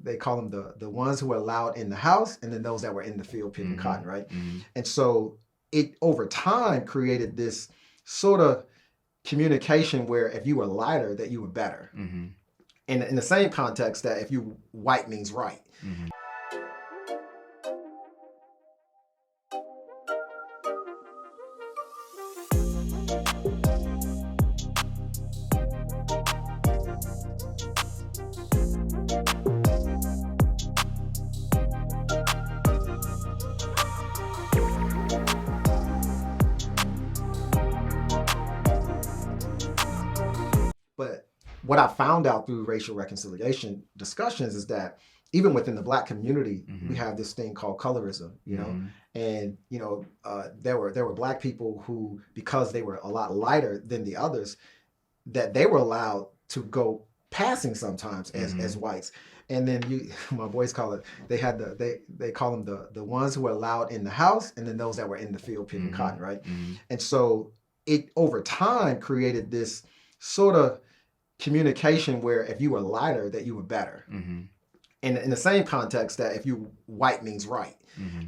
they call them the ones who were allowed in the house, and then those that were in the field picking cotton, right? And so it over time created this sort of communication where if you were lighter, that you were better. And in the same context that if you white means right. But what I found out through racial reconciliation discussions is that even within the Black community, we have this thing called colorism, you know, and you know, there were Black people who, because they were a lot lighter than the others, that they were allowed to go passing sometimes as whites. And then my boys call it, they call them the ones who were allowed in the house, and then those that were in the field picking cotton, right? And so it over time created this sort of communication where if you were lighter, that you were better. And in the same context that if you white means right.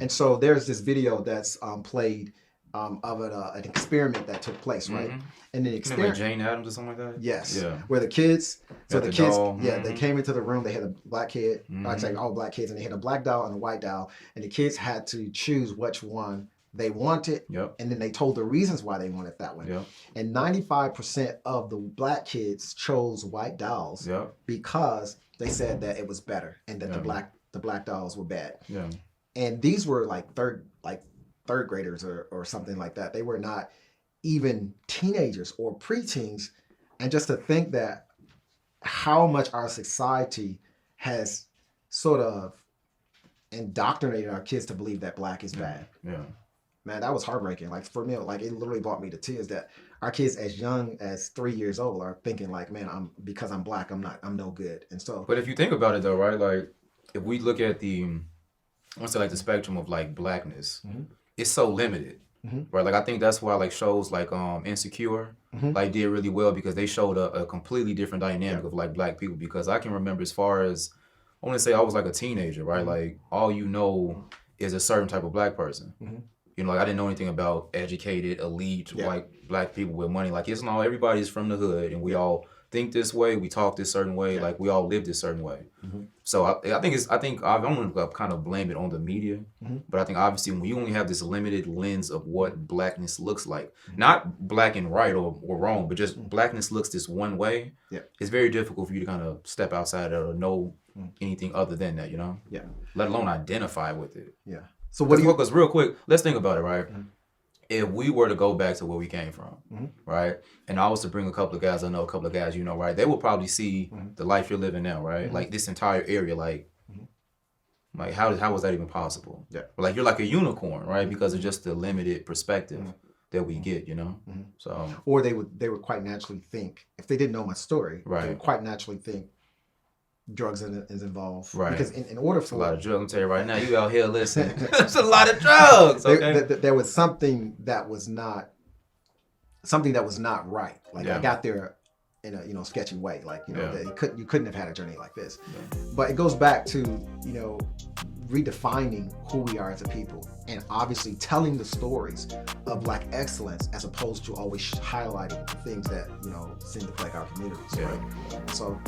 And so there's this video that's played of an experiment that took place, right? And the experiment, like Jane Addams or something like that. Yes. Yeah. Where the kids, so the kids, doll. they came into the room. They had a Black kid, I'd say all Black kids, and they had a Black doll and a white doll, and the kids had to choose which one they wanted, and then they told the reasons why they wanted that one. And 95% of the Black kids chose white dolls because they said that it was better and that the black dolls were bad. And these were like third graders or something like that. They were not even teenagers or preteens. And just to think that how much our society has sort of indoctrinated our kids to believe that Black is bad. Man, that was heartbreaking. Like for me, like it literally brought me to tears that our kids as young as 3 years old are thinking like, man, because I'm Black, I'm no good. And so, but if you think about it though, right? Like if we look at the spectrum of like Blackness, it's so limited, right? Like I think that's why like shows like Insecure like did really well, because they showed a completely different dynamic of like Black people. Because I can remember, as far as I want to say, I was like a teenager, right? Like all you know is a certain type of Black person. You know, like I didn't know anything about educated, elite, white Black people with money. Like it's not, everybody's from the hood, and we all think this way, we talk this certain way, like we all live this certain way. So I think I don't want to kind of blame it on the media, but I think obviously when you only have this limited lens of what Blackness looks like, not black and right or wrong, but just Blackness looks this one way, it's very difficult for you to kind of step outside or know anything other than that, you know? Let alone identify with it. So what do you... Because real quick, let's think about it, right? If we were to go back to where we came from, right? And I was to bring a couple of guys, I know a couple of guys, you know, right? They will probably see the life you're living now, right? Like this entire area, like how was that even possible? Like you're like a unicorn, right? Because of just the limited perspective that we get, you know? So, or they would quite naturally think, if they didn't know my story, they would quite naturally think drugs is involved, right? Because in order for a lot of drugs, I'm telling you right now, you out here listening. There's a lot of drugs. Okay? There was something that was not right. Like I got there in a sketchy way. Like that you couldn't have had a journey like this. But it goes back to redefining who we are as a people, and obviously telling the stories of Black excellence as opposed to always highlighting the things that seem to plague our communities. Right? So